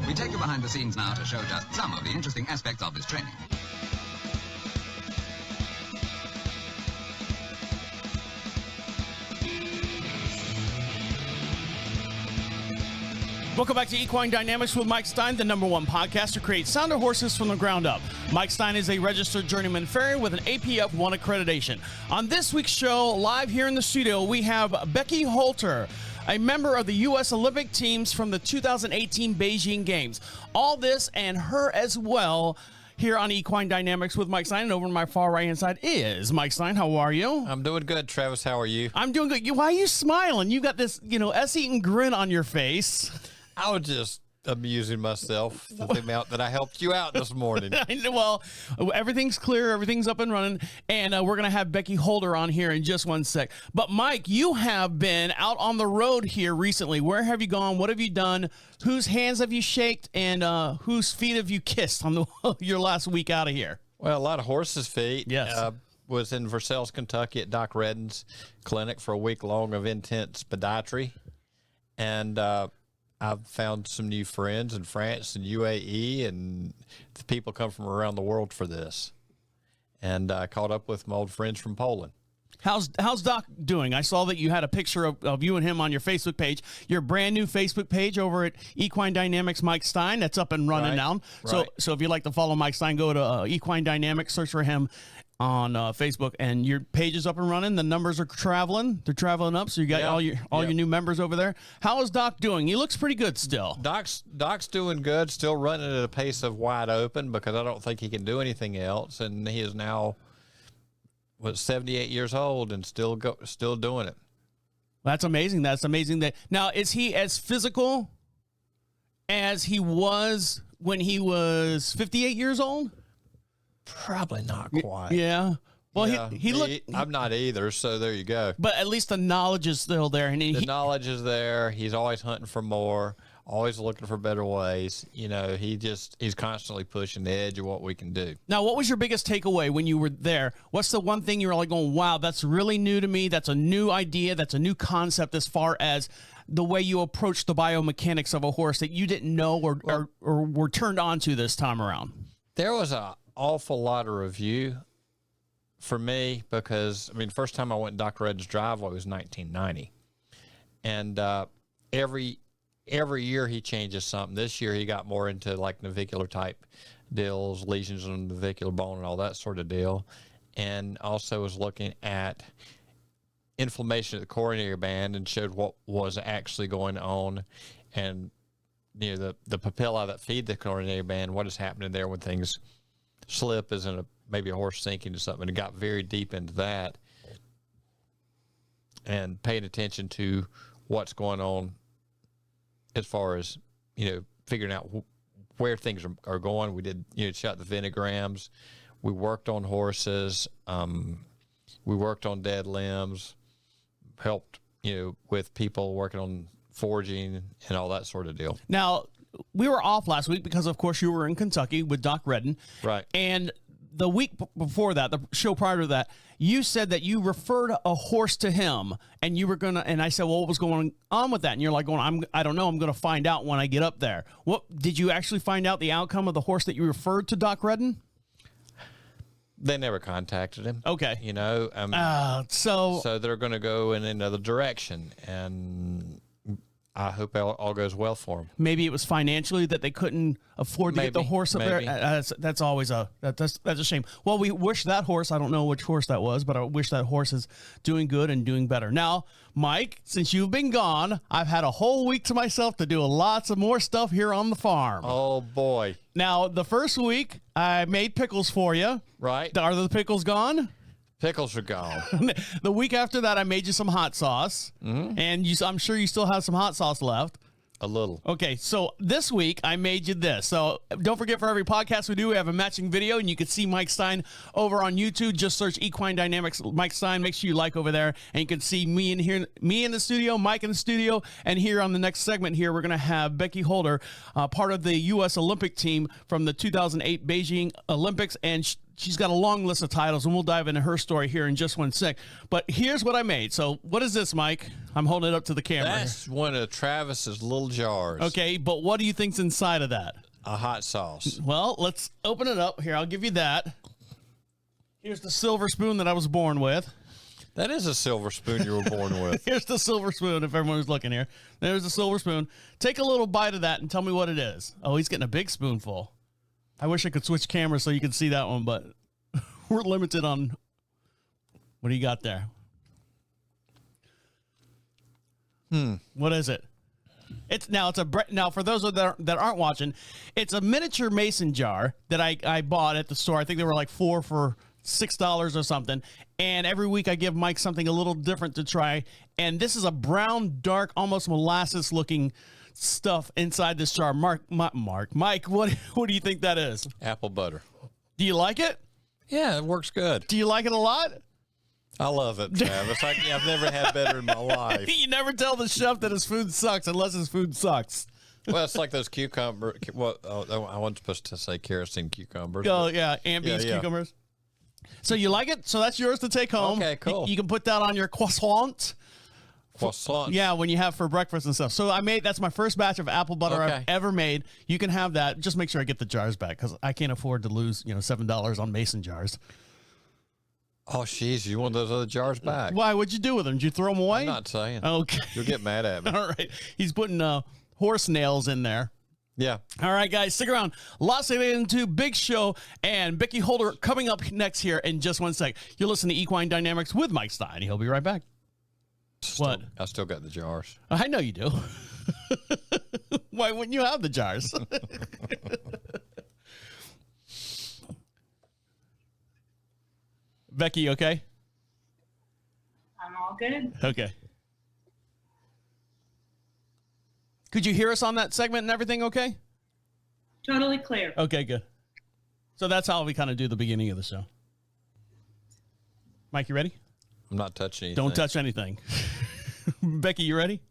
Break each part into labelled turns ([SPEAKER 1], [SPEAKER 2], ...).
[SPEAKER 1] We take you behind the scenes now to show just some of the interesting aspects of this training.
[SPEAKER 2] Welcome back to Equine Dynamics with Mike Stine, the #1 podcast to create sounder horses from the ground up. Mike Stine is a registered journeyman farrier with an APF 1 accreditation. On this week's show, live here in the studio, we have Becky Holter, a member of the U.S. Olympic teams from the 2018 Beijing Games. All this and her as well here on Equine Dynamics with Mike Stine. And over on my far right-hand side is Mike Stine. How are you?
[SPEAKER 3] I'm doing good, Travis. How are you?
[SPEAKER 2] I'm doing good. Why are you smiling? You got this, S-eating grin on your face.
[SPEAKER 3] I was just amusing myself at the amount that I helped you out this morning.
[SPEAKER 2] Well, everything's clear. Everything's up and running. And we're going to have Becky Holter on here in just one sec. But, Mike, you have been out on the road here recently. Where have you gone? What have you done? Whose hands have you shaked? And whose feet have you kissed on your last week out of here?
[SPEAKER 3] Well, a lot of horses' feet.
[SPEAKER 2] Yes.
[SPEAKER 3] Was in Versailles, Kentucky at Doc Redden's clinic for a week long of intense podiatry. And I've found some new friends in France and UAE, and the people come from around the world for this. And I caught up with my old friends from Poland.
[SPEAKER 2] How's Doc doing? I saw that you had a picture of you and him on your Facebook page, your brand new Facebook page over at Equine Dynamics Mike Stine. That's up and running now.
[SPEAKER 3] Right.
[SPEAKER 2] So if you'd like to follow Mike Stine, go to Equine Dynamics, search for him on Facebook, and your page is up and running. The numbers are traveling. They're traveling up, so you got all your new members over there. How is Doc doing? He looks pretty good still.
[SPEAKER 3] Doc's doing good, still running at a pace of wide open because I don't think he can do anything else, and he is now 78 years old and still doing it.
[SPEAKER 2] That's amazing. That's amazing. Now, is he as physical as he was when he was 58 years old?
[SPEAKER 3] Probably not quite.
[SPEAKER 2] Yeah. Well,
[SPEAKER 3] yeah,
[SPEAKER 2] he looked.
[SPEAKER 3] I'm not either, so there you go.
[SPEAKER 2] But at least the knowledge is still there. And
[SPEAKER 3] the knowledge is there. He's always hunting for more, always looking for better ways. He's constantly pushing the edge of what we can do.
[SPEAKER 2] Now, what was your biggest takeaway when you were there? What's the one thing you were like going, wow, that's really new to me. That's a new idea. That's a new concept as far as the way you approach the biomechanics of a horse that you didn't know or were turned on to this time around.
[SPEAKER 3] There was an awful lot of review for me because, first time I went in Dr. Redden's driveway was 1990. And every year he changes something. This year he got more into like navicular type deals, lesions on the navicular bone and all that sort of deal. And also was looking at inflammation at the coronary band and showed what was actually going on. And the papilla that feed the coronary band, what is happening there when things slip, isn't maybe a horse sinking to something. And got very deep into that and paying attention to what's going on as far as, figuring out where things are going. We did, shot the vinograms. We worked on horses. We worked on dead limbs, helped, with people working on foraging and all that sort of deal.
[SPEAKER 2] Now, we were off last week because, of course, you were in Kentucky with Doc Redden.
[SPEAKER 3] Right.
[SPEAKER 2] And the week before that, the show prior to that, you said that you referred a horse to him, and you were going to, and I said, well, what was going on with that? And you're like, I don't know. I'm going to find out when I get up there. What did you actually find out the outcome of the horse that you referred to Doc Redden?
[SPEAKER 3] They never contacted him.
[SPEAKER 2] Okay.
[SPEAKER 3] So they're going to go in another direction, and I hope all goes well for him.
[SPEAKER 2] Maybe it was financially that they couldn't afford to get the horse up there. That's always that's a shame. Well, we wish that horse, I don't know which horse that was, but I wish that horse is doing good and doing better. Now, Mike, since you've been gone, I've had a whole week to myself to do lots of more stuff here on the farm.
[SPEAKER 3] Oh, boy.
[SPEAKER 2] Now, the first week, I made pickles for you.
[SPEAKER 3] Right.
[SPEAKER 2] Are the pickles gone?
[SPEAKER 3] Pickles are gone.
[SPEAKER 2] The week after that, I made you some hot sauce. Mm-hmm. And I'm sure you still have some hot sauce left.
[SPEAKER 3] A little.
[SPEAKER 2] Okay, so this week I made you this. So don't forget, for every podcast we do, we have a matching video, and you can see Mike Stine over on YouTube. Just search Equine Dynamics Mike Stine. Make sure you like over there, and you can see me in the studio, Mike in the studio, and here on the next segment here, we're going to have Becky Holter, part of the U.S. Olympic team from the 2008 Beijing Olympics, and she's got a long list of titles, and we'll dive into her story here in just one sec. But here's what I made. So what is this, Mike? I'm holding it up to the camera.
[SPEAKER 3] That's one of Travis's little jars.
[SPEAKER 2] Okay, but what do you think's inside of that?
[SPEAKER 3] A hot sauce.
[SPEAKER 2] Well, let's open it up. Here, I'll give you that. Here's the silver spoon that I was born with.
[SPEAKER 3] That is a silver spoon you were born with.
[SPEAKER 2] Here's the silver spoon, if everyone was looking here. There's the silver spoon. Take a little bite of that and tell me what it is. Oh, he's getting a big spoonful. I wish I could switch cameras so you could see that one, but we're limited on... What do you got there? What is it? Now for those that aren't watching, it's a miniature mason jar that I bought at the store. I think they were like 4 for $6 or something. And every week I give Mike something a little different to try. And this is a brown, dark, almost molasses looking stuff inside this jar. Mike, what do you think that is?
[SPEAKER 3] Apple butter.
[SPEAKER 2] Do you like it?
[SPEAKER 3] Yeah, it works good.
[SPEAKER 2] Do you like it a lot?
[SPEAKER 3] I love it, Travis. I've never had better in my life.
[SPEAKER 2] You never tell the chef that his food sucks unless his food sucks.
[SPEAKER 3] Well, it's like those cucumber. Well, I wasn't supposed to say kerosene cucumbers.
[SPEAKER 2] Oh, yeah, ambience cucumbers. So you like it? So that's yours to take home.
[SPEAKER 3] Okay, cool.
[SPEAKER 2] You can put that on your croissant.
[SPEAKER 3] Croissant.
[SPEAKER 2] Yeah, when you have for breakfast and stuff. So that's my first batch of apple butter I've ever made. You can have that. Just make sure I get the jars back because I can't afford to lose, $7 on mason jars.
[SPEAKER 3] Oh, jeez, you want those other jars back?
[SPEAKER 2] Why? What'd you do with them? Did you throw them away?
[SPEAKER 3] I'm not saying.
[SPEAKER 2] Okay.
[SPEAKER 3] You'll get mad at me.
[SPEAKER 2] All right. He's putting horse nails in there.
[SPEAKER 3] Yeah.
[SPEAKER 2] All right, guys, stick around. Lots to get into. Big show. And Becky Holder coming up next here in just one sec. You're listening to Equine Dynamics with Mike Stine. He'll be right back. What?
[SPEAKER 3] I still got the jars.
[SPEAKER 2] I know you do. Why wouldn't you have the jars? Becky, you okay?
[SPEAKER 4] I'm all good.
[SPEAKER 2] Okay. Could you hear us on that segment and everything okay?
[SPEAKER 4] Totally clear.
[SPEAKER 2] Okay, good. So that's how we kind of do the beginning of the show. Mike, you ready?
[SPEAKER 3] I'm not touching anything.
[SPEAKER 2] Don't touch anything. Becky, you ready?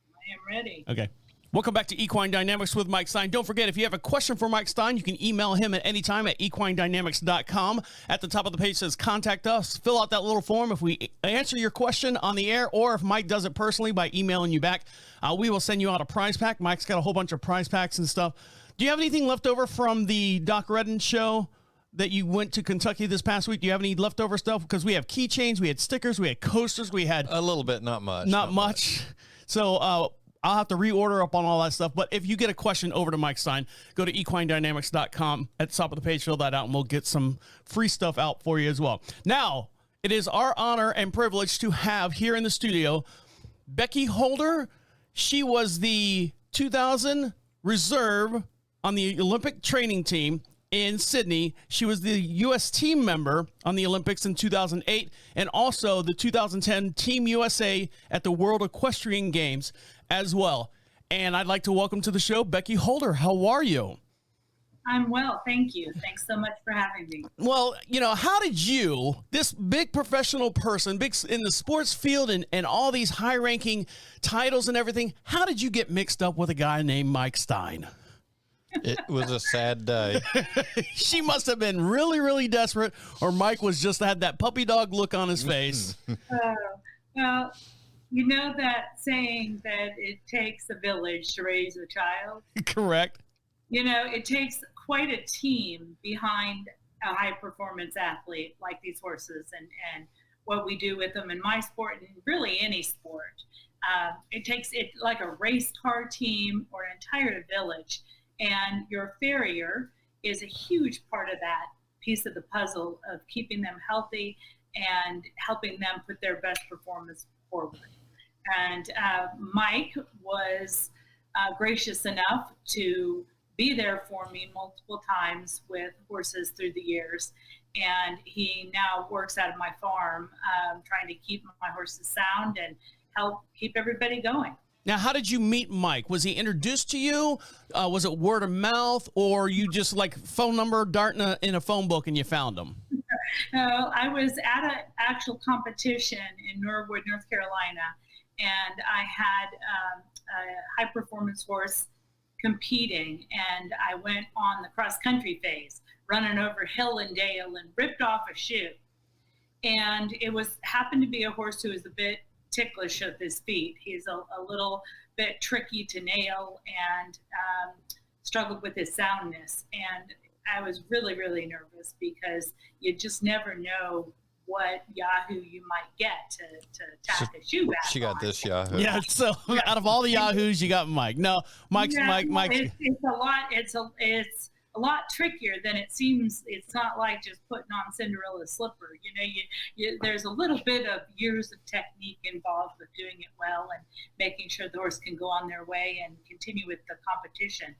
[SPEAKER 4] I am ready.
[SPEAKER 2] Okay. Welcome back to Equine Dynamics with Mike Stine. Don't forget, if you have a question for Mike Stine, you can email him at any time at equinedynamics.com. At the top of the page says contact us. Fill out that little form. If we answer your question on the air or if Mike does it personally by emailing you back, we will send you out a prize pack. Mike's got a whole bunch of prize packs and stuff. Do you have anything left over from the Doc Redden show that you went to Kentucky this past week? Do you have any leftover stuff? Because we have keychains, we had stickers, we had coasters, we had...
[SPEAKER 3] A little bit, not much.
[SPEAKER 2] Not much. So, I'll have to reorder up on all that stuff. But if you get a question over to Mike Stine, go to equinedynamics.com. At the top of the page, fill that out, and we'll get some free stuff out for you as well. Now, it is our honor and privilege to have here in the studio Becky Holder. She was the 2000 reserve on the Olympic training team in Sydney. She was the U.S. team member on the Olympics in 2008 and also the 2010 Team USA at the World Equestrian Games as well. And I'd like to welcome to the show Becky Holder. How are you?
[SPEAKER 4] I'm well, thank you. Thanks so much for having me.
[SPEAKER 2] Well, how did you, this big professional person, big in the sports field and all these high-ranking titles and everything, how did you get mixed up with a guy named Mike Stine?
[SPEAKER 3] It was a sad day.
[SPEAKER 2] She must have been really, really desperate, or Mike had that puppy dog look on his face.
[SPEAKER 4] Well, you know that saying that it takes a village to raise a child?
[SPEAKER 2] Correct.
[SPEAKER 4] It takes quite a team behind a high-performance athlete like these horses and what we do with them in my sport and really any sport. It takes it like a race car team or an entire village. And your farrier is a huge part of that piece of the puzzle of keeping them healthy and helping them put their best performance forward. And Mike was gracious enough to be there for me multiple times with horses through the years. And he now works out of my farm trying to keep my horses sound and help keep everybody going.
[SPEAKER 2] Now, how did you meet Mike? Was he introduced to you? Was it word of mouth, or you just like phone number dart in a phone book and you found him?
[SPEAKER 4] No, I was at an actual competition in Norwood, North Carolina, and I had a high performance horse competing, and I went on the cross country phase, running over hill and dale and ripped off a shoe. And it happened to be a horse who was a bit ticklish of his feet. He's a little bit tricky to nail and struggled with his soundness. And I was really, really nervous because you just never know what Yahoo you might get to tack a shoe back.
[SPEAKER 3] She got
[SPEAKER 4] on.
[SPEAKER 3] this Yahoo.
[SPEAKER 2] Yeah, so out of all the Yahoos, you got Mike. No, Mike.
[SPEAKER 4] It's a lot trickier than it seems. It's not like just putting on Cinderella's slipper. There's a little bit of years of technique involved with doing it well and making sure the horse can go on their way and continue with the competition.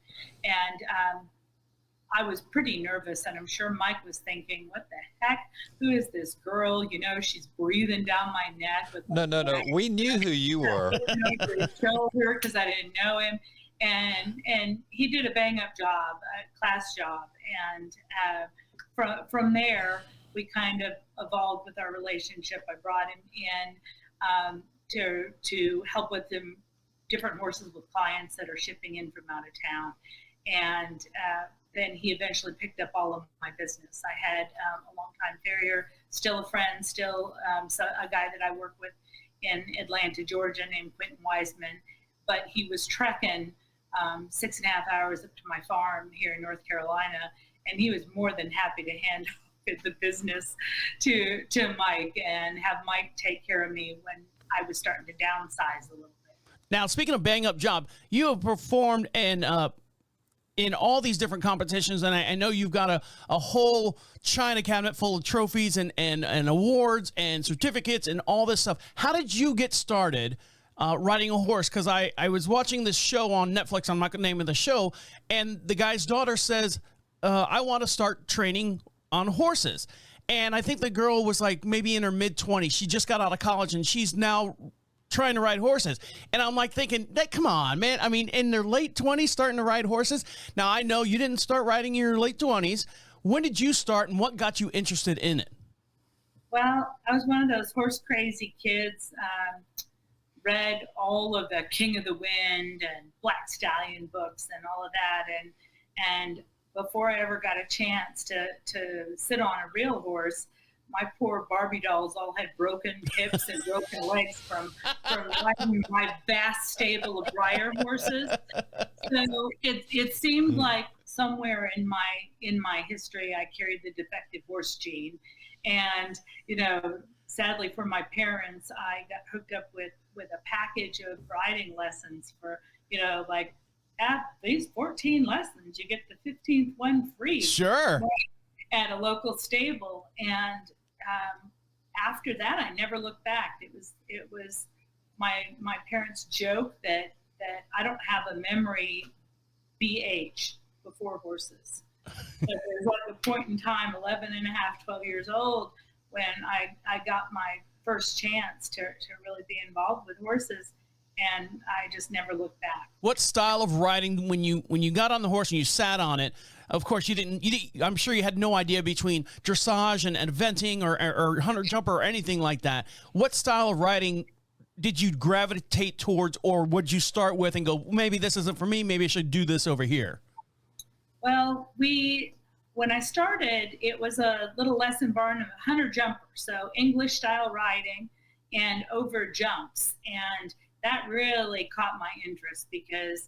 [SPEAKER 4] And I was pretty nervous, and I'm sure Mike was thinking, what the heck? Who is this girl? She's breathing down my neck.
[SPEAKER 3] No. We knew who you were.
[SPEAKER 4] Shoulder, because I didn't know him. And he did a bang-up job, a class job. And from there, we kind of evolved with our relationship. I brought him in to help with different horses with clients that are shipping in from out of town. And then he eventually picked up all of my business. I had a longtime farrier, still a friend, still a guy that I work with in Atlanta, Georgia, named Quentin Wiseman. But he was trekking 6.5 hours up to my farm here in North Carolina, and he was more than happy to hand the business to Mike and have Mike take care of me when I was starting to downsize a little bit.
[SPEAKER 2] Now, speaking of bang up job, you have performed in all these different competitions, and I know you've got a whole china cabinet full of trophies and awards and certificates and all this stuff. How did you get started riding a horse? Because I was watching this show on Netflix, I'm not going to name the show, and the guy's daughter says, I want to start training on horses. And I think the girl was like maybe in her mid-20s. She just got out of college, and she's now trying to ride horses. And I'm like thinking, come on, man. I mean, in their late 20s, starting to ride horses. Now, I know you didn't start riding in your late 20s. When did you start, and what got you interested in it?
[SPEAKER 4] Well, I was one of those horse crazy kids. Read all of the King of the Wind and Black Stallion books and all of that. And before I ever got a chance to sit on a real horse, my poor Barbie dolls all had broken hips and broken legs from riding my vast stable of rider horses. So it seemed like somewhere in my history I carried the defective horse gene. And sadly for my parents, I got hooked up with a package of riding lessons for like at these 14 lessons you get the 15th one free.
[SPEAKER 2] Sure.
[SPEAKER 4] At a local stable. And after that, I never looked back. It was my parents' joke that I don't have a memory BH before horses. So there's like a point in time, 11 and a half, 12 years old, when I got my first chance to really be involved with horses, and I just never looked back.
[SPEAKER 2] What style of riding, when you got on the horse and you sat on it, of course you didn't I'm sure you had no idea between dressage and eventing or hunter jumper or anything like that. What style of riding did you gravitate towards, or would you start with and go, maybe this isn't for me, maybe I should do this over here?
[SPEAKER 4] Well, when I started, it was a little lesson barn of a hunter jumper, so English style riding and over jumps. And that really caught my interest because,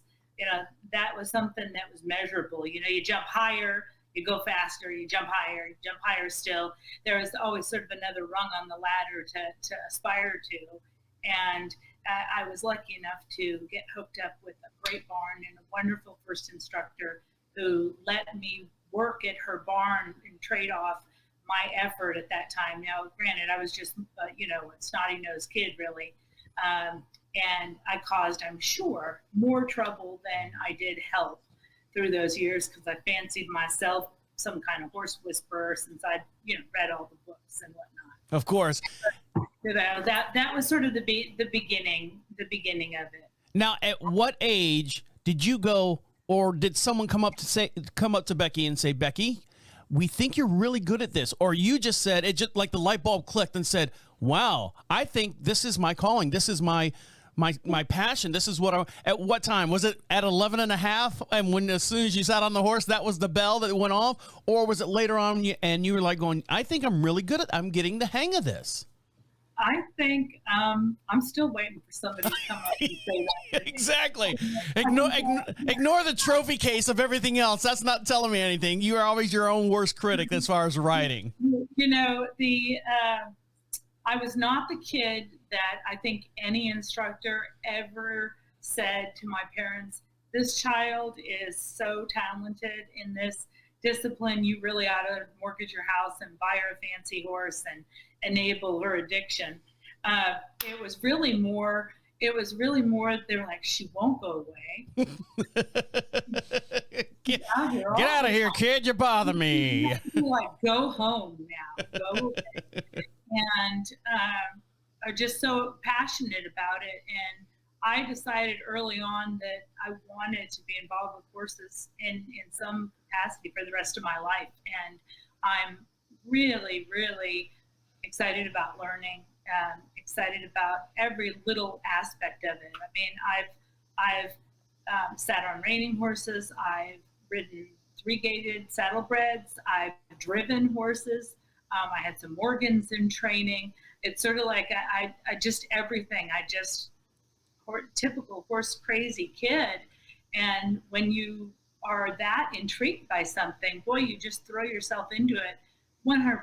[SPEAKER 4] that was something that was measurable. You jump higher, you go faster, you jump higher still. There was always sort of another rung on the ladder to aspire to. And I was lucky enough to get hooked up with a great barn and a wonderful first instructor who let me work at her barn and trade off my effort at that time. Now, granted, I was just, a snotty-nosed kid, really. And I caused, I'm sure, more trouble than I did help through those years because I fancied myself some kind of horse whisperer since I'd, read all the books and whatnot.
[SPEAKER 2] Of course.
[SPEAKER 4] That was sort of the beginning of it.
[SPEAKER 2] Now, at what age did you go, or did someone come up to Becky and say, Becky, we think you're really good at this? Or you just said, it just like the light bulb clicked and said, wow, I think this is my calling. This is my my passion. This is what at what time? Was it at 11 and a half? And when, as soon as you sat on the horse, that was the bell that went off? Or was it later on and you were like going, I think I'm really good I'm getting the hang of this?
[SPEAKER 4] I think I'm still waiting for somebody to come up and say that.
[SPEAKER 2] Exactly. Ignore the trophy case of everything else. That's not telling me anything. You are always your own worst critic as far as riding.
[SPEAKER 4] You know, I was not the kid that I think any instructor ever said to my parents, this child is so talented in this discipline, you really ought to mortgage your house and buy her a fancy horse and enable her addiction. It was really more, they're like, she won't go away.
[SPEAKER 2] Get out of here, kid, you bother me.
[SPEAKER 4] Like, go home now, go away. And are just so passionate about it. And I decided early on that I wanted to be involved with horses in some capacity for the rest of my life. And I'm really, really excited about learning, excited about every little aspect of it. I mean, I've sat on reining horses. I've ridden three-gated saddlebreds. I've driven horses. I had some Morgans in training. It's sort of like I just everything. Typical horse crazy kid. And when you are that intrigued by something, boy, you just throw yourself into it 100%.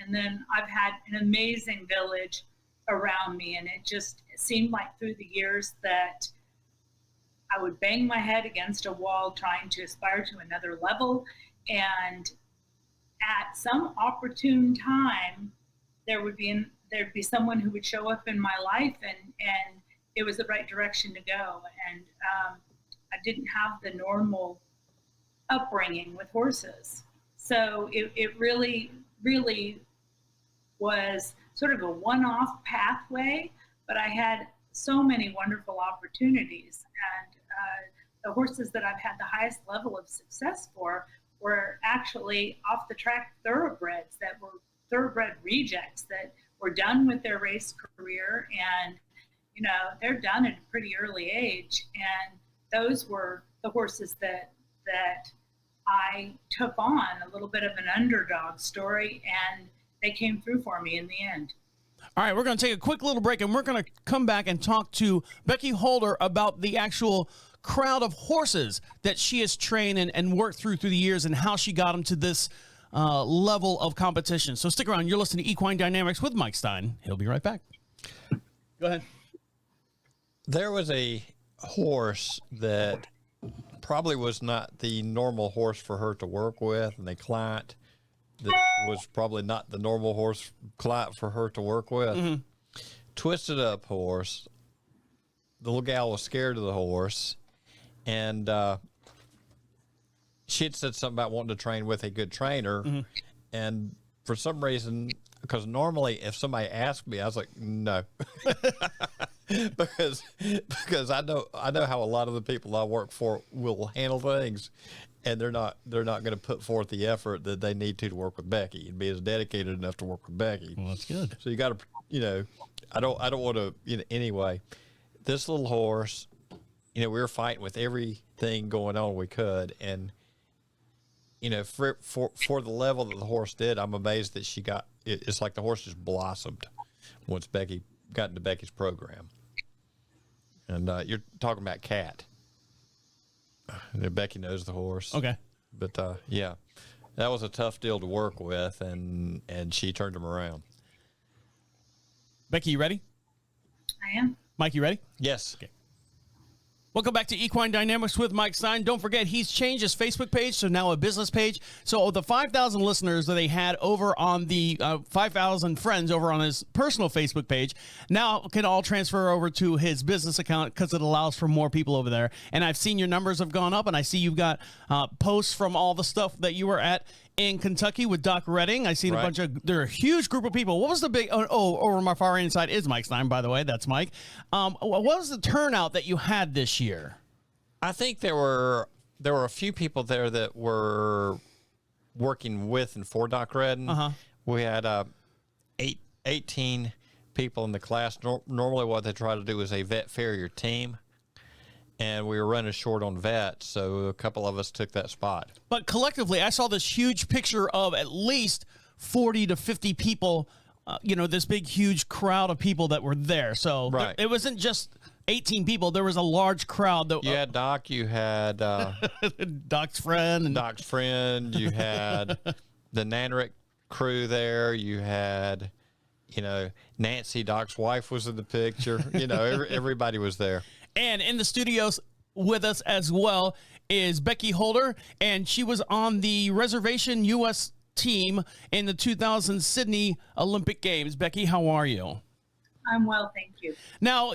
[SPEAKER 4] And then I've had an amazing village around me. And it just seemed like through the years that I would bang my head against a wall trying to aspire to another level. And at some opportune time, there'd be someone who would show up in my life, and it was the right direction to go. And I didn't have the normal upbringing with horses, so it really, really was sort of a one-off pathway. But I had so many wonderful opportunities, and the horses that I've had the highest level of success for were actually off-the-track thoroughbreds that were thoroughbred rejects that were done with their race career, and you know, they're done at a pretty early age. And those were the horses that I took on, a little bit of an underdog story, and they came through for me in the end.
[SPEAKER 2] All right, we're going to take a quick little break, and we're going to come back and talk to Becky Holder about the actual crowd of horses that she has trained and worked through the years, and how she got them to this level of competition. So stick around. You're listening to Equine Dynamics with Mike Stine. He'll be right back. Go ahead.
[SPEAKER 3] There was a horse that probably was not the normal horse for her to work with, and a client that was probably not the normal horse client for her to work with. Mm-hmm. Twisted up horse. The little gal was scared of the horse, and she had said something about wanting to train with a good trainer. Mm-hmm. And for some reason, because normally if somebody asked me, I was like, no. because I know how a lot of the people I work for will handle things, and they're not going to put forth the effort that they need to work with Becky and be as dedicated enough to work with Becky.
[SPEAKER 2] Well, that's good.
[SPEAKER 3] So you got to, I don't want to, anyway. This little horse, we were fighting with everything going on we could, and for the level that the horse did, I'm amazed that she got. It's like the horse just blossomed once Becky got into Becky's program. And you're talking about Cat. Becky knows the horse.
[SPEAKER 2] Okay.
[SPEAKER 3] But yeah, that was a tough deal to work with, and she turned him around.
[SPEAKER 2] Becky, you ready?
[SPEAKER 4] I am.
[SPEAKER 2] Mike, you ready?
[SPEAKER 3] Yes.
[SPEAKER 2] Okay. Welcome back to Equine Dynamics with Mike Stine. Don't forget, he's changed his Facebook page, so now a business page. So the 5,000 listeners that they had over on the 5,000 friends over on his personal Facebook page now can all transfer over to his business account because it allows for more people over there. And I've seen your numbers have gone up, and I see you've got posts from all the stuff that you were at in Kentucky with Doc Redden. I seen
[SPEAKER 3] right.
[SPEAKER 2] They're a huge group of people. What was the big, over my far right side is Mike Stine, by the way. That's Mike. What was the turnout that you had this year?
[SPEAKER 3] I think there were a few people there that were working with and for Doc Redden. Uh-huh. We had 18 people in the class. Normally what they try to do is a vet farrier team, and we were running short on vets, so a couple of us took that spot.
[SPEAKER 2] But collectively, I saw this huge picture of at least 40 to 50 people, this big, huge crowd of people that were there. So
[SPEAKER 3] right.
[SPEAKER 2] It wasn't just 18 people. There was a large crowd. That
[SPEAKER 3] you had Doc, you had
[SPEAKER 2] Doc's friend.
[SPEAKER 3] You had the Nanrick crew there. You had, Nancy, Doc's wife, was in the picture. Everybody was there. And
[SPEAKER 2] in the studios with us as well is Becky Holder, and she was on the reservation U.S. team in the 2000 Sydney Olympic Games. Becky, how are you?
[SPEAKER 4] I'm well, thank you.
[SPEAKER 2] Now,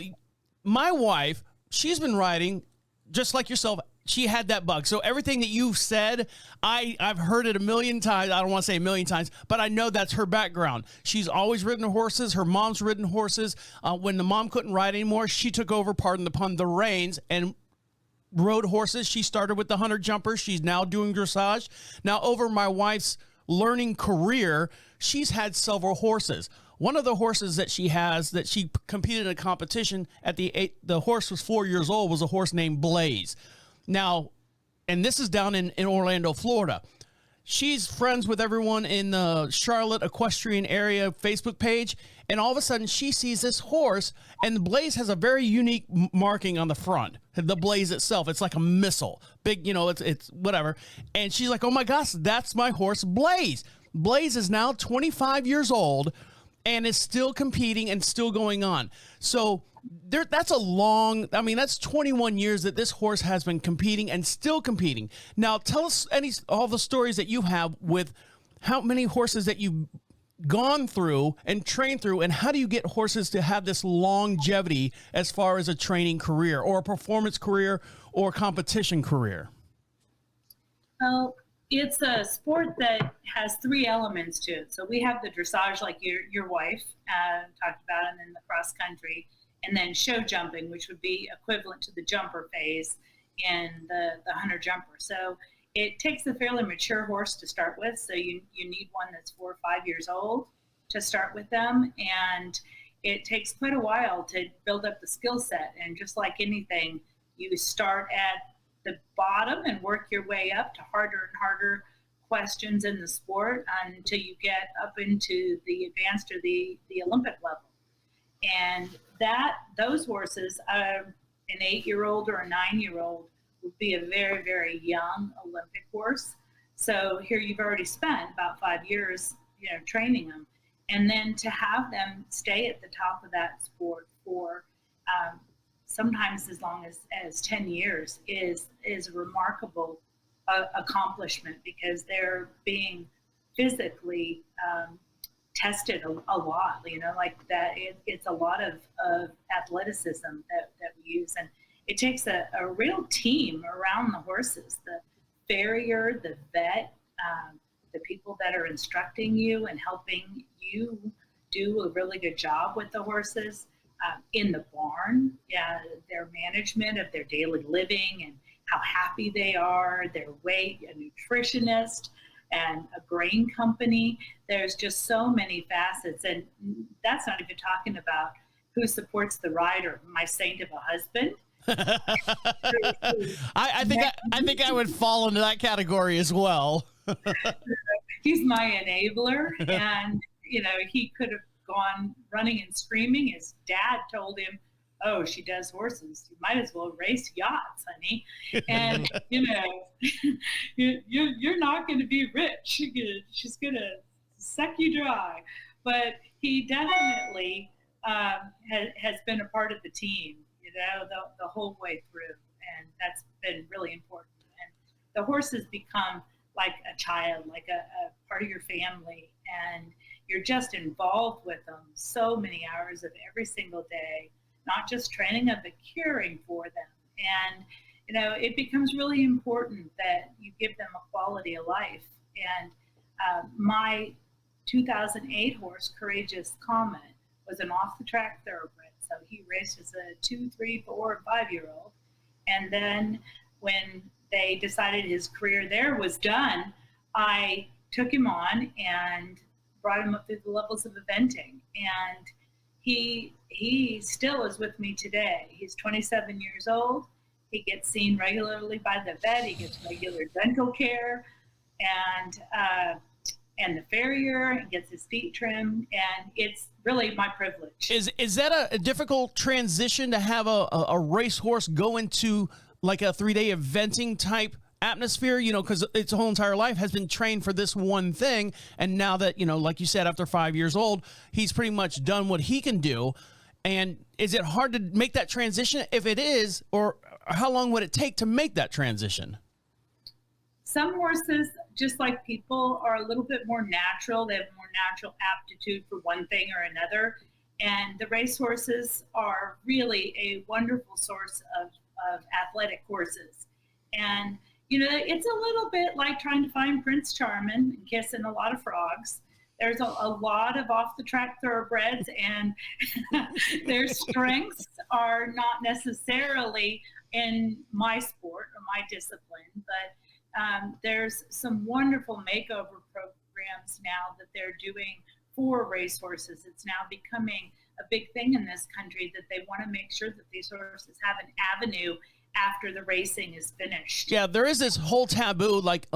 [SPEAKER 2] my wife, she's been riding just like yourself. She had that bug. So everything that you've said, I've heard it a million times. I don't want to say a million times, but I know that's her background. She's always ridden horses. Her mom's ridden horses. When the mom couldn't ride anymore, she took over, pardon the pun, the reins and rode horses. She started with the hunter jumpers. She's now doing dressage. Now, over my wife's learning career, she's had several horses. One of the horses that she has that she competed in a competition at the horse was 4 years old, was a horse named Blaze. Now, and this is down in Orlando, Florida. She's friends with everyone in the Charlotte equestrian area Facebook page, and all of a sudden she sees this horse, and the Blaze has a very unique marking on the front. The Blaze itself, it's like a missile, big, it's whatever. And she's like, "Oh my gosh, that's my horse, Blaze." Blaze is now 25 years old and is still competing and still going on. So that's that's 21 years that this horse has been competing and still competing. Now, tell us all the stories that you have with how many horses that you've gone through and trained through, and how do you get horses to have this longevity as far as a training career or a performance career or competition career?
[SPEAKER 4] Well, it's a sport that has three elements to it. So we have the dressage, like your wife talked about, and then the cross country, and then show jumping, which would be equivalent to the jumper phase in the hunter jumper. So it takes a fairly mature horse to start with. So you need one that's 4 or 5 years old to start with them. And it takes quite a while to build up the skill set. And just like anything, you start at the bottom and work your way up to harder and harder questions in the sport until you get up into the advanced or the Olympic level. And those horses, an 8-year-old or a 9-year-old would be a very, very young Olympic horse. So here you've already spent about 5 years, training them. And then to have them stay at the top of that sport for sometimes as long as 10 years is a remarkable accomplishment, because they're being physically tested a lot, like that. It's a lot of athleticism that we use, and it takes a real team around the horses, the farrier, the vet, the people that are instructing you and helping you do a really good job with the horses. In the barn, their management of their daily living and how happy they are, their weight, a nutritionist, and a grain company. There's just so many facets, and that's not even talking about who supports the rider, my saint of a husband.
[SPEAKER 2] I think I would fall into that category as well.
[SPEAKER 4] He's my enabler, and he could have gone running and screaming. His dad told him, "Oh, she does horses. You might as well race yachts, honey." And you're not going to be rich. She's going to suck you dry. But he definitely has been a part of the team, the whole way through, and that's been really important. And the horses become like a child, like a part of your family, and you're just involved with them so many hours of every single day, not just training them, but caring for them. And, it becomes really important that you give them a quality of life. And my 2008 horse, Courageous Comet, was an off-the-track thoroughbred. So he raced as a 2, 3, 4, and 5-year-old. And then when they decided his career there was done, I took him on and brought him up through the levels of eventing. And he still is with me today. He's 27 years old. He gets seen regularly by the vet. He gets regular dental care, and the farrier, and gets his feet trimmed, and it's really my privilege.
[SPEAKER 2] Is that a difficult transition to have a racehorse go into like a 3-day eventing type atmosphere, you know, because its whole entire life has been trained for this one thing, and now that, you know, like you said, after 5 years old, he's pretty much done what he can do. And is it hard to make that transition? If it is, or how long would it take to make that transition?
[SPEAKER 4] Some horses, just like people, are a little bit more natural. They have more natural aptitude for one thing or another. And the race horses are really a wonderful source of athletic horses. And, you know, it's a little bit like trying to find Prince Charming and kissing a lot of frogs. There's a lot of off-the-track thoroughbreds, and their strengths are not necessarily in my sport or my discipline, but there's some wonderful makeover programs now that they're doing for racehorses. It's now becoming a big thing in this country that they want to make sure that these horses have an avenue after the racing is finished.
[SPEAKER 2] Yeah, there is this whole taboo, like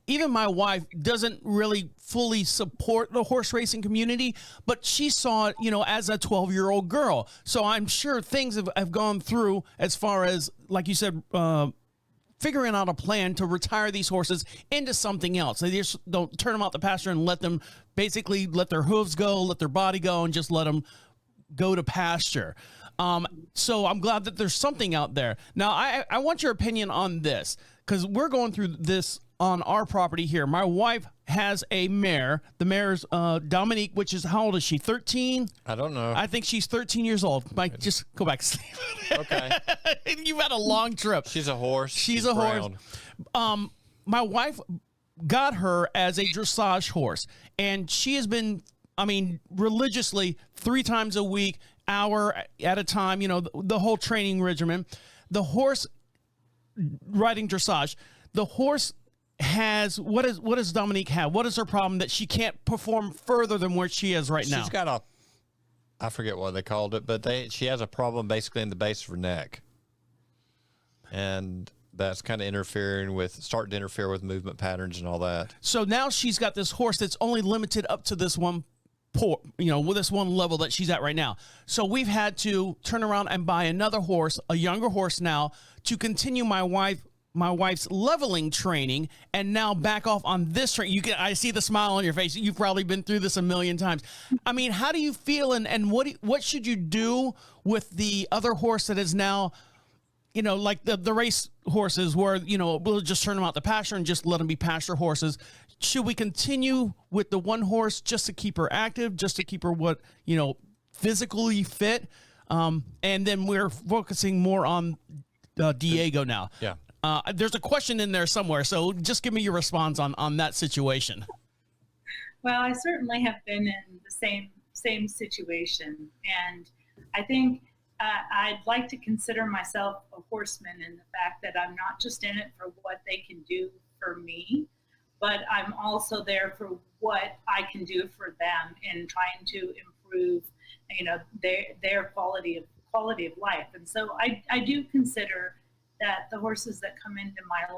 [SPEAKER 2] even my wife doesn't really fully support the horse racing community, but she saw it, you know, as a 12-year-old girl. So I'm sure things have gone through as far as, like you said, figuring out a plan to retire these horses into something else. They just don't turn them out the pasture and let them basically let their hooves go, let their body go, and just let them go to pasture. So I'm glad that there's something out there. Now, I want your opinion on this, because we're going through this on our property here. My wife has a mare. The mare's Dominique, which is, how old is she, 13?
[SPEAKER 3] I don't know.
[SPEAKER 2] I think she's 13 years old. Mike, just go back to sleep.
[SPEAKER 3] Okay.
[SPEAKER 2] You've had a long trip.
[SPEAKER 3] She's a horse.
[SPEAKER 2] She's a
[SPEAKER 3] brown.
[SPEAKER 2] horse. My wife got her as a dressage horse, and she has been, I mean, religiously 3 times a week, hour at a time, you know, the whole training regimen. The horse riding dressage, the horse has, what does Dominique have? What is her problem that she can't perform further than where she is right now?
[SPEAKER 3] She's got I forget what they called it, but she has a problem basically in the base of her neck. And that's kind of starting to interfere with movement patterns and all that.
[SPEAKER 2] So now she's got this horse that's only limited up to this one with this one level that she's at right now. So we've had to turn around and buy another horse, a younger horse now, to continue my wife's leveling training, and now back off on this train. I see the smile on your face. You've probably been through this a million times. I mean, how do you feel, and what should you do with the other horse that is now, you know, like the race horses where, you know, we'll just turn them out the pasture and just let them be pasture horses? Should we continue with the one horse just to keep her active, just to keep her, physically fit? And then we're focusing more on Diego now.
[SPEAKER 3] Yeah.
[SPEAKER 4] There's
[SPEAKER 2] a question in there somewhere, so just give me your response on that situation.
[SPEAKER 4] Well, I certainly have been in the same situation, and I think I'd like to consider myself a horseman in the fact that I'm not just in it for what they can do for me, but I'm also there for what I can do for them in trying to improve, you know, their quality of life. And so I do consider that the horses that come into my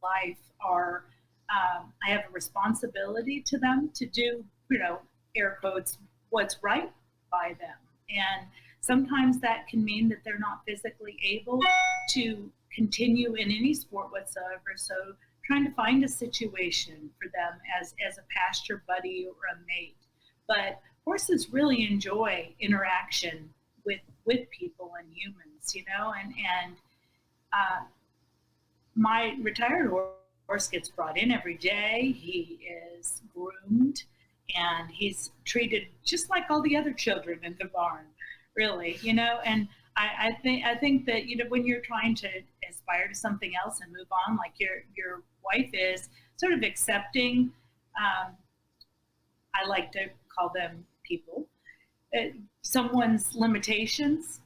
[SPEAKER 4] life are, I have a responsibility to them to do, you know, air quotes, what's right by them. And sometimes that can mean that they're not physically able to continue in any sport whatsoever. So trying to find a situation for them as a pasture buddy or a mate. But horses really enjoy interaction with people and humans, you know, and my retired horse gets brought in every day. He is groomed, and he's treated just like all the other children in the barn, really, you know. And I think that, you know, when you're trying to aspire to something else and move on, like your wife is, sort of accepting, I like to call them people, someone's limitations,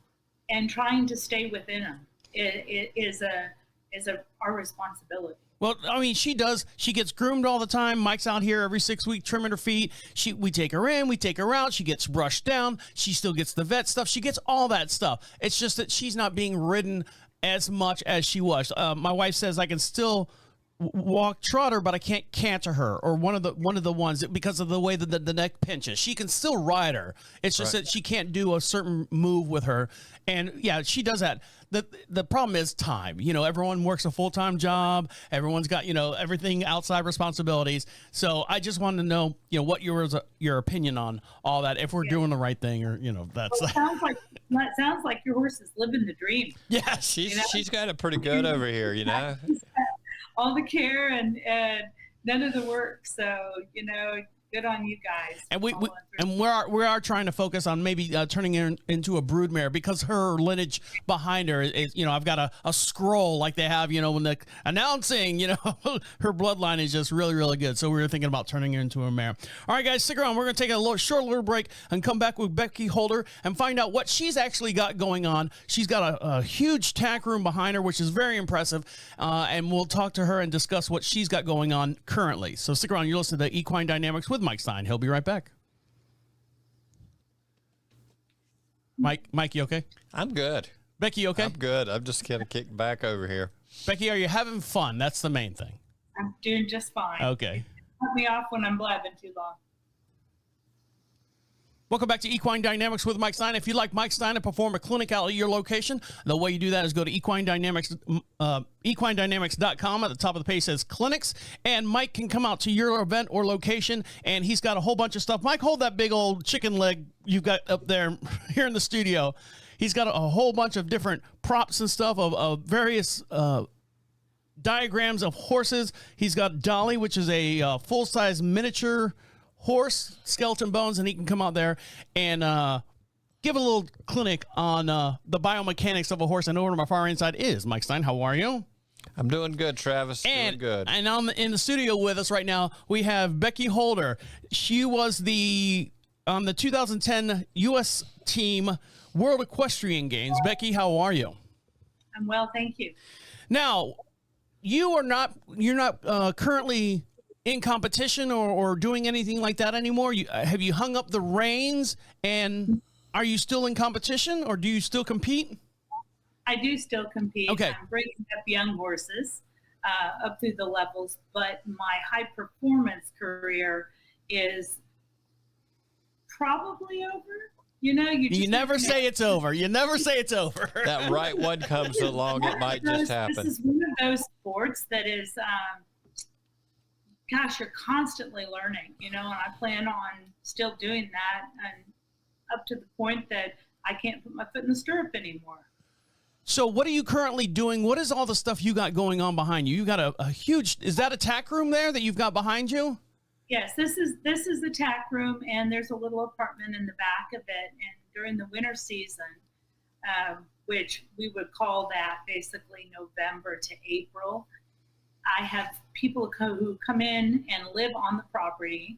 [SPEAKER 4] and trying to stay within them is our responsibility.
[SPEAKER 2] Well, I mean, she does. She gets groomed all the time. Mike's out here every 6 weeks trimming her feet. We take her in, we take her out. She gets brushed down. She still gets the vet stuff. She gets all that stuff. It's just that she's not being ridden as much as she was. My wife says I can still walk trotter, but I can't canter her, or one of the ones because of the way that the neck pinches. She can still ride her. It's just that she can't do a certain move with her. And yeah, she does that. The problem is time. You know, everyone works a full-time job. Everyone's got, you know, everything outside responsibilities. So I just wanted to know, you know, what your opinion on all that, if we're doing the right thing, or, you know, that's.
[SPEAKER 4] Well, it sounds like your horse is living the dream.
[SPEAKER 3] Yeah, she's got it pretty good over here, you know.
[SPEAKER 4] All the care and none of the work. So, you know, good on you guys.
[SPEAKER 2] And we are trying to focus on maybe turning her into a broodmare, because her lineage behind her is, you know, I've got a scroll like they have, you know, when they're announcing, you know, her bloodline is just really, really good. So we were thinking about turning her into a mare. All right, guys, stick around. We're going to take a short little break and come back with Becky Holder and find out what she's actually got going on. She's got a huge tack room behind her, which is very impressive. And we'll talk to her and discuss what she's got going on currently. So stick around. You're listening to Equine Dynamics with Mike Stine. He'll be right back. Mike, you okay?
[SPEAKER 3] I'm good.
[SPEAKER 2] Becky, you okay?
[SPEAKER 3] I'm good. I'm just kind of kicked back over here.
[SPEAKER 2] Becky, are you having fun? That's the main thing.
[SPEAKER 4] I'm doing just fine.
[SPEAKER 2] Okay.
[SPEAKER 4] Cut me off when I'm blabbing too long.
[SPEAKER 2] Welcome back to Equine Dynamics with Mike Stine. If you'd like Mike Stine to perform a clinic out at your location, the way you do that is go to Equine Dynamics, equinedynamics.com. At the top of the page says clinics, and Mike can come out to your event or location, and he's got a whole bunch of stuff. Mike, hold that big old chicken leg you've got up there here in the studio. He's got a whole bunch of different props and stuff of various diagrams of horses. He's got Dolly, which is a full-size miniature horse, skeleton bones, and he can come out there and give a little clinic on the biomechanics of a horse. And over to my far inside is Mike Stine. How are you?
[SPEAKER 3] I'm doing good, Travis. Doing good.
[SPEAKER 2] And in the studio with us right now, we have Becky Holder. She was on the 2010 U.S. Team World Equestrian Games. Becky, how are you?
[SPEAKER 4] I'm well, thank you.
[SPEAKER 2] Now, you're not currently in competition or doing anything like that anymore? Have you hung up the reins, and are you still in competition, or do you still compete?
[SPEAKER 4] I do still compete.
[SPEAKER 2] Okay.
[SPEAKER 4] I'm bringing up young horses up through the levels, but my high performance career is probably over. You know,
[SPEAKER 2] you never say it's over. You never say it's over.
[SPEAKER 3] That right one comes along, it might just happen.
[SPEAKER 4] This is one of those sports that is gosh, you're constantly learning, you know, and I plan on still doing that, and up to the point that I can't put my foot in the stirrup anymore.
[SPEAKER 2] So what are you currently doing? What is all the stuff you got going on behind you? You got a huge, is that a tack room there that you've got behind you?
[SPEAKER 4] Yes, this is the tack room, and there's a little apartment in the back of it. And during the winter season, which we would call that basically November to April, I have people who come in and live on the property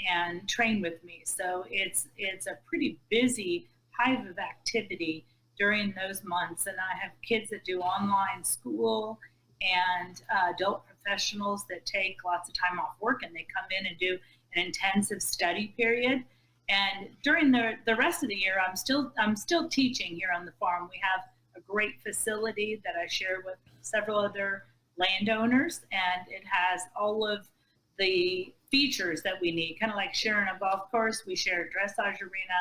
[SPEAKER 4] and train with me. So it's a pretty busy hive of activity during those months. And I have kids that do online school and adult professionals that take lots of time off work, and they come in and do an intensive study period. And during the rest of the year, I'm still teaching here on the farm. We have a great facility that I share with several other landowners, and it has all of the features that we need, kind of like sharing a golf course. We share a dressage arena,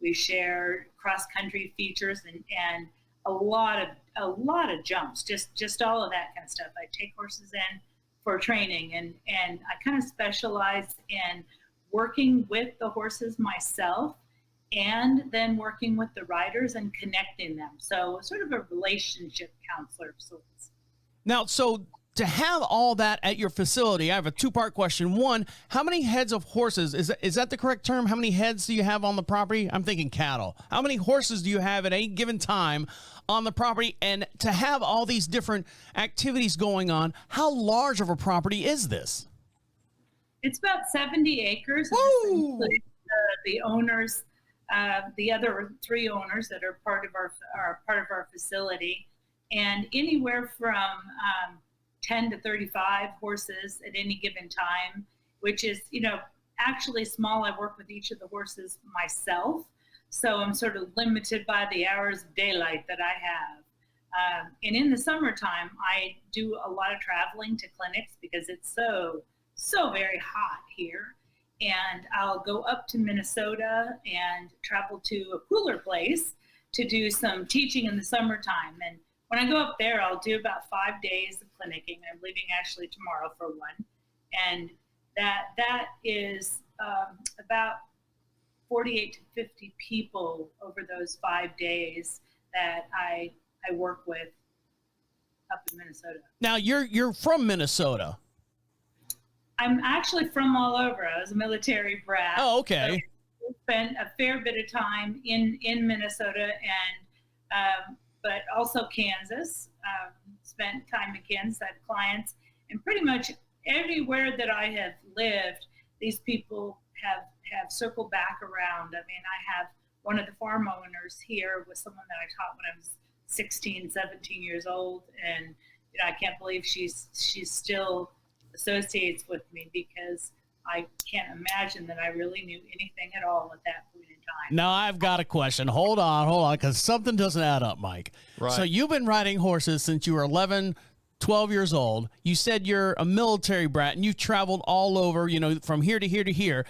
[SPEAKER 4] we share cross-country features, and a lot of jumps, just all of that kind of stuff. I take horses in for training, and I kind of specialize in working with the horses myself, and then working with the riders and connecting them. So sort of a relationship counselor of sorts.
[SPEAKER 2] Now, so to have all that at your facility, I have a two-part question. One, how many heads of horses, is that the correct term? How many heads do you have on the property? I'm thinking cattle. How many horses do you have at any given time on the property? And to have all these different activities going on, how large of a property is this?
[SPEAKER 4] It's about 70 acres.
[SPEAKER 2] Woo!
[SPEAKER 4] The owners, the other three owners that are part of our facility, and anywhere from 10 to 35 horses at any given time, which is, actually small. I work with each of the horses myself. So I'm sort of limited by the hours of daylight that I have. And in the summertime, I do a lot of traveling to clinics because it's so very hot here. And I'll go up to Minnesota and travel to a cooler place to do some teaching in the summertime. And when I go up there, I'll do about 5 days of clinicking. I'm leaving actually tomorrow for one. And that is about 48 to 50 people over those 5 days that I work with up in Minnesota.
[SPEAKER 2] Now you're from Minnesota.
[SPEAKER 4] I'm actually from all over. I was a military brat.
[SPEAKER 2] Oh, okay.
[SPEAKER 4] So I spent a fair bit of time in Minnesota and but also Kansas. Spent time in Kansas. I had clients, and pretty much everywhere that I have lived, these people have circled back around. I mean, I have one of the farm owners here was someone that I taught when I was 16, 17 years old, and I can't believe she's still associates with me because I can't imagine that I really knew anything at all at that point in time.
[SPEAKER 2] Now I've got a question. Hold on, because something doesn't add up, Mike.
[SPEAKER 3] Right.
[SPEAKER 2] So you've been riding horses since you were 11, 12 years old. You said you're a military brat and you've traveled all over, from here to here to here.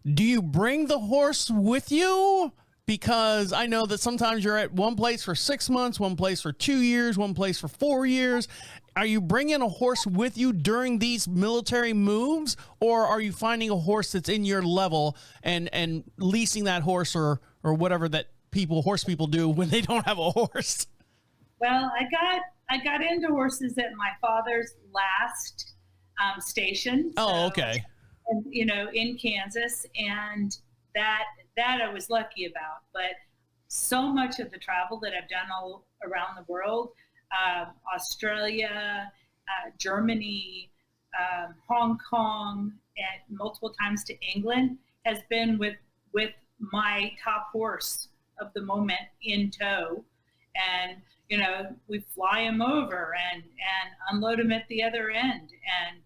[SPEAKER 2] Do you bring the horse with you? Because I know that sometimes you're at one place for 6 months, one place for 2 years, one place for 4 years. Are you bringing a horse with you during these military moves, or are you finding a horse that's in your level and leasing that horse or whatever that horse people do when they don't have a horse?
[SPEAKER 4] Well, I got into horses at my father's last station.
[SPEAKER 2] Oh, okay.
[SPEAKER 4] And, in Kansas, and that I was lucky about. But so much of the travel that I've done all around the world, Australia, Germany, Hong Kong, and multiple times to England, has been with my top horse of the moment in tow. And, we fly him over and unload him at the other end. And,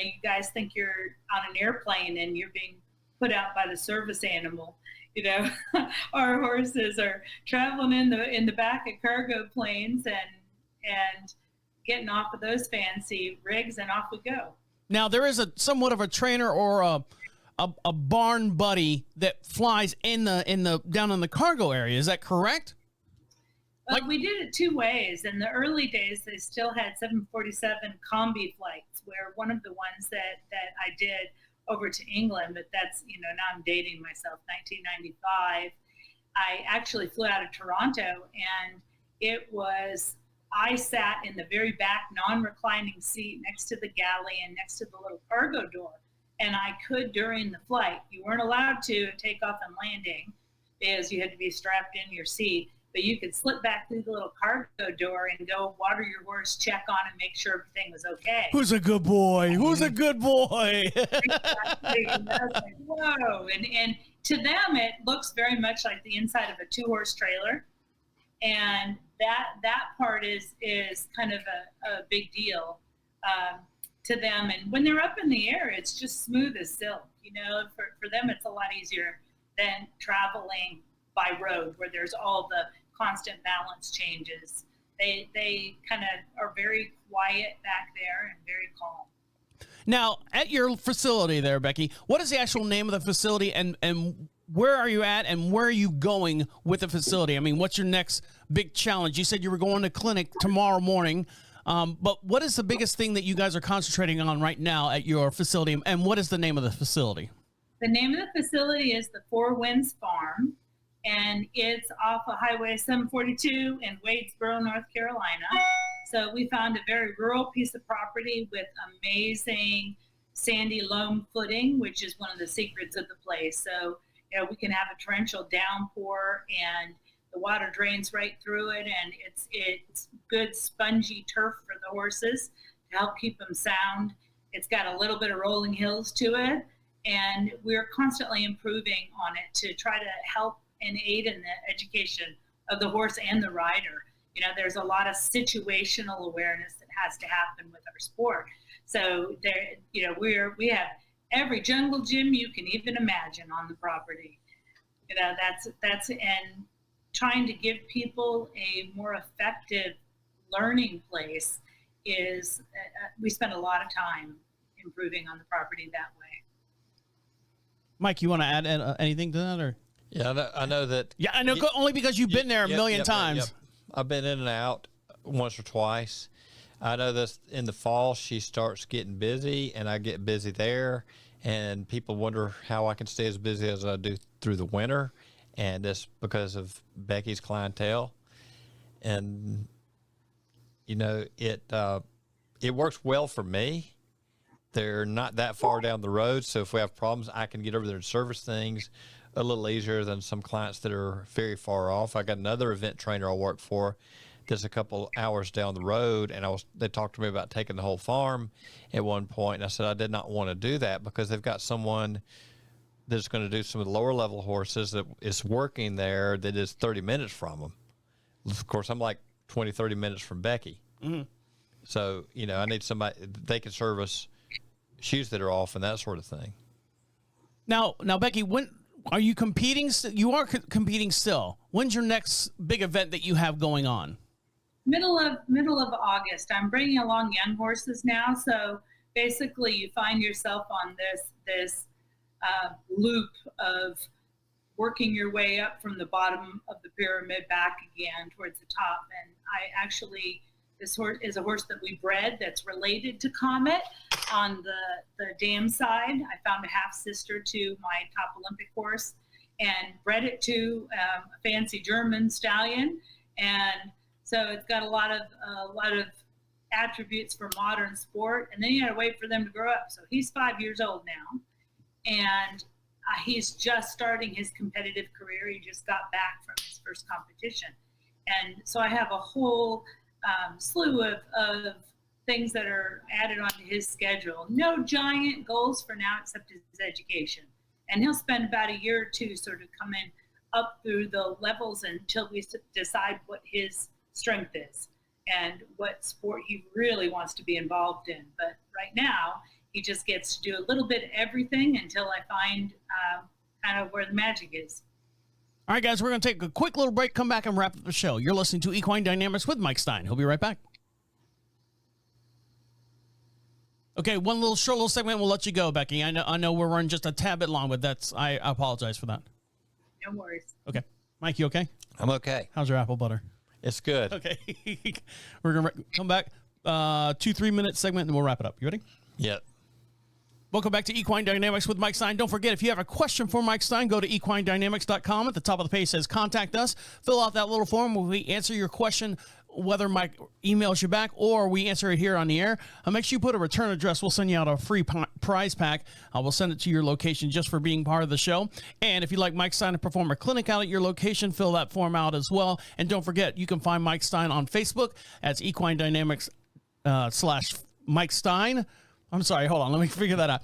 [SPEAKER 4] you guys think you're on an airplane and you're being put out by the service animal. Our horses are traveling in the back of cargo planes and getting off of those fancy rigs, and off we go.
[SPEAKER 2] Now there is somewhat of a trainer or a barn buddy that flies in the down in the cargo area. Is that correct?
[SPEAKER 4] Well, we did it two ways. In the early days, they still had 747 combi flights, where one of the ones that I did over to England, but that's, now I'm dating myself, 1995, I actually flew out of Toronto, and I sat in the very back non-reclining seat next to the galley and next to the little cargo door. And I could, during the flight, you weren't allowed to take off and landing because you had to be strapped in your seat, but you could slip back through the little cargo door and go water your horse, check on and make sure everything was okay.
[SPEAKER 2] Who's a good boy? Who's a good boy?
[SPEAKER 4] Exactly. And I was like, whoa. And to them, it looks very much like the inside of a 2-horse trailer. And that part is kind of a big deal to them. And when they're up in the air, it's just smooth as silk. For them, it's a lot easier than traveling by road, where there's all the constant balance changes. They kind of are very quiet back there and very calm.
[SPEAKER 2] Now, at your facility there, Becky, what is the actual name of the facility, and where are you at, and where are you going with the facility? I mean, what's your next big challenge? You said you were going to clinic tomorrow morning, but what is the biggest thing that you guys are concentrating on right now at your facility, and what is the name of the facility?
[SPEAKER 4] The name of the facility is the Four Winds Farm, and it's off of Highway 742 in Wadesboro, North Carolina. So we found a very rural piece of property with amazing sandy loam footing, which is one of the secrets of the place. So, we can have a torrential downpour and the water drains right through it, and it's good spongy turf for the horses to help keep them sound. It's got a little bit of rolling hills to it, and we're constantly improving on it to try to help and aid in the education of the horse and the rider. There's a lot of situational awareness that has to happen with our sport. So there, we have every jungle gym you can even imagine on the property. That's and trying to give people a more effective learning place is we spend a lot of time improving on the property that way.
[SPEAKER 2] Mike, you want to add anything to that, or?
[SPEAKER 3] Yeah, I know that.
[SPEAKER 2] Yeah, I know. Only because you've been there a million times.
[SPEAKER 3] Yep. I've been in and out once or twice. I know this in the fall she starts getting busy, and I get busy there, and people wonder how I can stay as busy as I do through the winter, and that's because of Becky's clientele, and it works well for me. They're not that far down the road, so if we have problems, I can get over there and service things a little easier than some clients that are very far off. I got another event trainer I work for that's a couple hours down the road, and they talked to me about taking the whole farm at one point, and I said I did not want to do that because they've got someone that's going to do some of the lower level horses that is working there that is 30 minutes from them. Of course, I'm like 20, 30 minutes from Becky.
[SPEAKER 2] Mm-hmm.
[SPEAKER 3] So, I need somebody, they can service shoes that are off and that sort of thing.
[SPEAKER 2] Now, Becky, when are you competing? You are competing still. When's your next big event that you have going on?
[SPEAKER 4] Middle of August. I'm bringing along young horses now. So basically you find yourself on this loop of working your way up from the bottom of the pyramid back again towards the top. And this horse is a horse that we bred that's related to Comet on the dam side. I found a half sister to my top Olympic horse and bred it to a fancy German stallion. And so it's got a lot of attributes for modern sport. And then you got to wait for them to grow up. So he's 5 years old now, and he's just starting his competitive career. He just got back from his first competition. And so I have a whole slew of things that are added onto his schedule. No giant goals for now except his education. And he'll spend about a year or two sort of coming up through the levels until we decide what his strength is and what sport he really wants to be involved in. But right now, he just gets to do a little bit of everything until I find kind of where the magic is.
[SPEAKER 2] All right, guys, we're going to take a quick little break, come back and wrap up the show. You're listening to Equine Dynamics with Mike Stine. He'll be right back. Okay, one short little segment. We'll let you go, Becky. I know we're running just a tad bit long, but I apologize for that.
[SPEAKER 4] No worries.
[SPEAKER 2] Okay. Mike, you okay?
[SPEAKER 3] I'm okay.
[SPEAKER 2] How's your apple butter?
[SPEAKER 3] It's good.
[SPEAKER 2] Okay. We're going to come back, 2-3 minute segment, and we'll wrap it up. You ready?
[SPEAKER 3] Yep.
[SPEAKER 2] Welcome back to Equine Dynamics with Mike Stine. Don't forget, if you have a question for Mike Stine, go to equinedynamics.com. At the top of the page says Contact Us. Fill out that little form where we answer your question, whether Mike emails you back or we answer it here on the air. Make sure you put a return address. We'll send you out a free prize pack. We'll send it to your location just for being part of the show. And if you'd like Mike Stine to perform a clinic out at your location, fill that form out as well. And don't forget, you can find Mike Stine on Facebook. That's Equine Dynamics / Mike Stine. I'm sorry, hold on. Let me figure that out.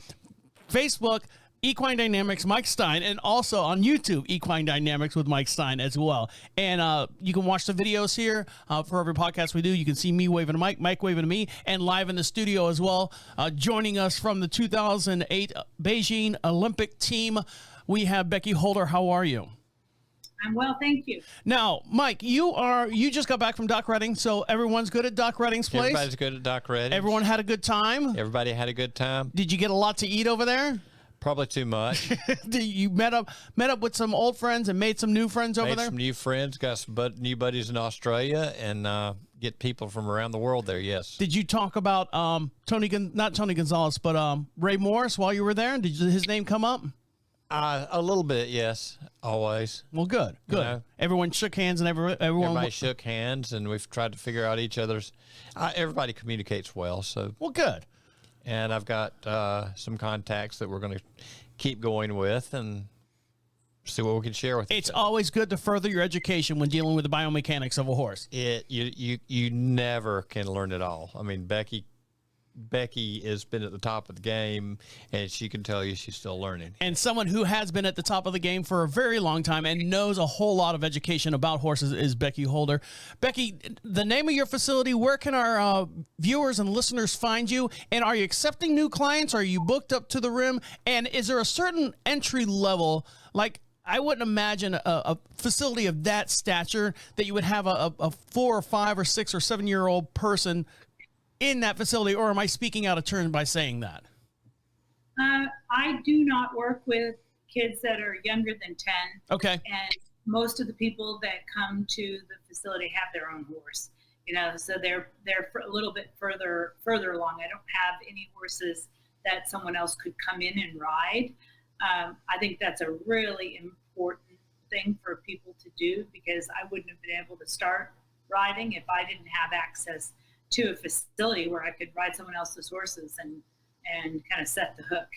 [SPEAKER 2] Facebook, Equine Dynamics, Mike Stine, and also on YouTube, Equine Dynamics with Mike Stine as well. And you can watch the videos here for every podcast we do. You can see me waving to Mike, Mike waving to me, and live in the studio as well. Joining us from the 2008 Beijing Olympic team, we have Becky Holder. How are you?
[SPEAKER 4] I'm well, thank you.
[SPEAKER 2] Now, Mike, you just got back from Doc Redding, so everyone's good at Doc Redding's place?
[SPEAKER 3] Everybody's good at Doc Redding.
[SPEAKER 2] Everyone had a good time?
[SPEAKER 3] Everybody had a good time.
[SPEAKER 2] Did you get a lot to eat over there?
[SPEAKER 3] Probably too much.
[SPEAKER 2] You met up with some old friends and made some new friends over there?
[SPEAKER 3] Made some new friends, got some new buddies in Australia, and get people from around the world there, yes.
[SPEAKER 2] Did you talk about not Tony Gonzalez, but Ray Morris while you were there? Did his name come up?
[SPEAKER 3] A little bit, yes, always.
[SPEAKER 2] Well, good.
[SPEAKER 3] You know,
[SPEAKER 2] everyone shook hands and
[SPEAKER 3] everybody shook hands, and we've tried to figure out each other's. Everybody communicates well, so.
[SPEAKER 2] Well, good.
[SPEAKER 3] And I've got some contacts that we're going to keep going with and see what we can share with.
[SPEAKER 2] It's always good to further your education when dealing with the biomechanics of a horse.
[SPEAKER 3] You never can learn it all. I mean, Becky Becky has been at the top of the game, and she can tell you she's still learning.
[SPEAKER 2] And someone who has been at the top of the game for a very long time and knows a whole lot of education about horses is Becky Holder. Becky, the name of your facility, where can our viewers and listeners find you? And are you accepting new clients? Are you booked up to the rim? And is there a certain entry level? Like, I wouldn't imagine a facility of that stature that you would have a 4 or 5 or 6 or 7-year-old person in that facility, or am I speaking out of turn by saying that?
[SPEAKER 4] I do not work with kids that are younger than 10.
[SPEAKER 2] Okay.
[SPEAKER 4] And most of the people that come to the facility have their own horse, so they're a little bit further along. I don't have any horses that someone else could come in and ride. I think that's a really important thing for people to do, because I wouldn't have been able to start riding if I didn't have access to a facility where I could ride someone else's horses and kind of set the hook,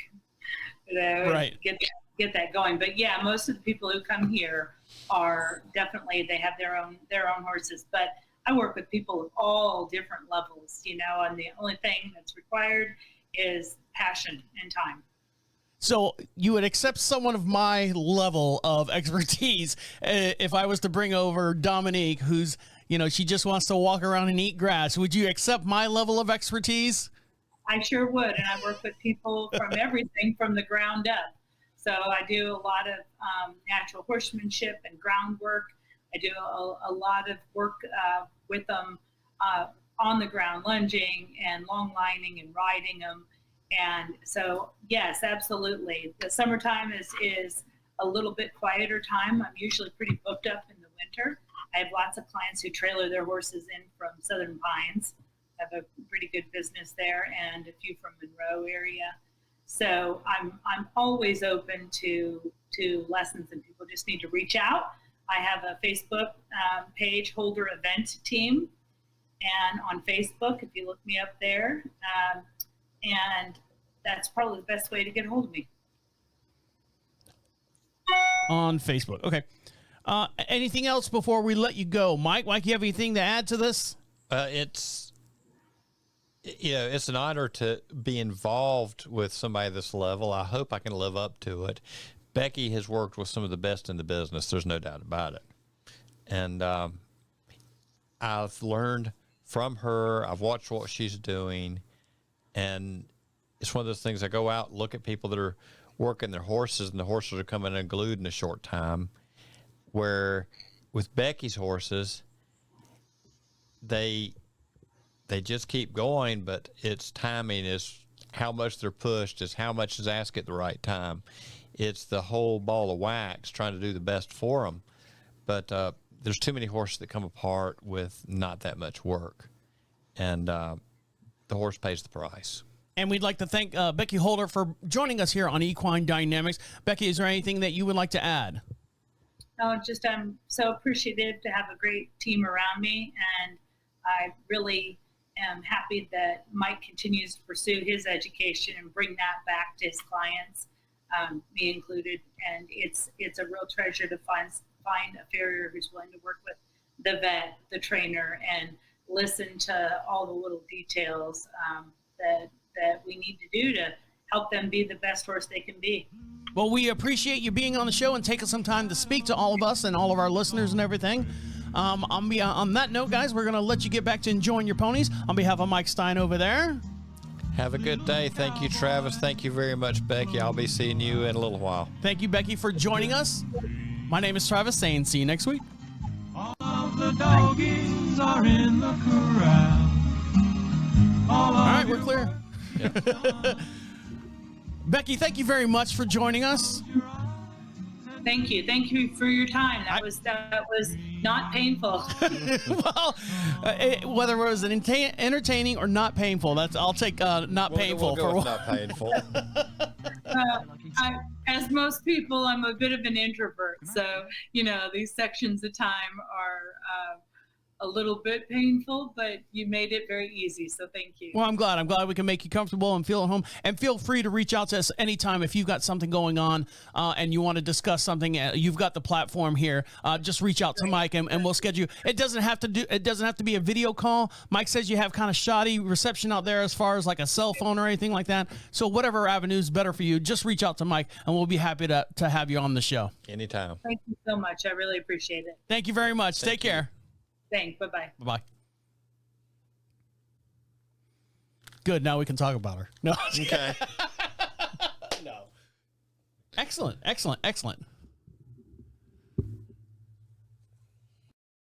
[SPEAKER 2] right.
[SPEAKER 4] Get that going. But yeah, most of the people who come here are definitely, they have their own horses, but I work with people of all different levels, and the only thing that's required is passion and time.
[SPEAKER 2] So you would accept someone of my level of expertise if I was to bring over Dominique, who's, she just wants to walk around and eat grass. Would you accept my level of expertise? I
[SPEAKER 4] sure would. And I work with people from everything from the ground up. So I do a lot of natural horsemanship and groundwork. I do a lot of work with them on the ground, lunging and long lining and riding them. And so, yes, absolutely. The summertime is a little bit quieter time. I'm usually pretty booked up in the winter. I have lots of clients who trailer their horses in from Southern Pines. I have a pretty good business there, and a few from Monroe area. So I'm always open to lessons, and people just need to reach out. I have a Facebook page, Holder Event Team, and on Facebook, if you look me up there, and that's probably the best way to get a hold of me.
[SPEAKER 2] On Facebook. Okay. Anything else before we let you go? Mike, you have anything to add to this?
[SPEAKER 3] It's an honor to be involved with somebody this level. I hope I can live up to it. Becky has worked with some of the best in the business. There's no doubt about it. And I've learned from her. I've watched what she's doing. And it's one of those things, I go out and look at people that are working their horses, and the horses are coming unglued in a short time, where with Becky's horses, they just keep going, but it's timing, is how much they're pushed, is how much is asked at the right time. It's the whole ball of wax trying to do the best for them. But there's too many horses that come apart with not that much work. And the horse pays the price.
[SPEAKER 2] And we'd like to thank Becky Holder for joining us here on Equine Dynamics. Becky, is there anything that you would like to add?
[SPEAKER 4] No, just I'm so appreciative to have a great team around me, and I really am happy that Mike continues to pursue his education and bring that back to his clients, me included. And it's a real treasure to find a farrier who's willing to work with the vet, the trainer, and listen to all the little details that we need to do to help them be the best horse they can be.
[SPEAKER 2] Well, we appreciate you being on the show and taking some time to speak to all of us and all of our listeners and everything. On that note, guys, we're going to let you get back to enjoying your ponies. On behalf of Mike Stine over there.
[SPEAKER 3] Have a good day. Thank you, Travis. Thank you very much, Becky. I'll be seeing you in a little while.
[SPEAKER 2] Thank you, Becky, for joining us. My name is Travis, saying see you next week.
[SPEAKER 5] All of the doggies are in the corral.
[SPEAKER 2] All right, we're clear. Yeah. Becky, thank you very much for joining us.
[SPEAKER 4] Thank you for your time. That was not painful.
[SPEAKER 2] Well, whether it was entertaining or not painful, I'll take not painful.
[SPEAKER 3] We'll go with not painful.
[SPEAKER 4] As most people, I'm a bit of an introvert, so these sections of time a little bit painful, but you made it very easy. So thank you.
[SPEAKER 2] Well, I'm glad we can make you comfortable and feel at home. And feel free to reach out to us anytime if you've got something going on and you want to discuss something. You've got the platform here. Just reach out to Mike and we'll schedule. It doesn't have to be a video call. Mike says you have kind of shoddy reception out there as far as like a cell phone or anything like that. So whatever avenue is better for you, just reach out to Mike and we'll be happy to have you on the show.
[SPEAKER 3] Anytime.
[SPEAKER 4] Thank you so much. I really appreciate it.
[SPEAKER 2] Thank you very much. Take care.
[SPEAKER 4] Thanks. Bye-bye.
[SPEAKER 2] Bye-bye. Good. Now we can talk about her. No.
[SPEAKER 3] Okay.
[SPEAKER 2] No. Excellent.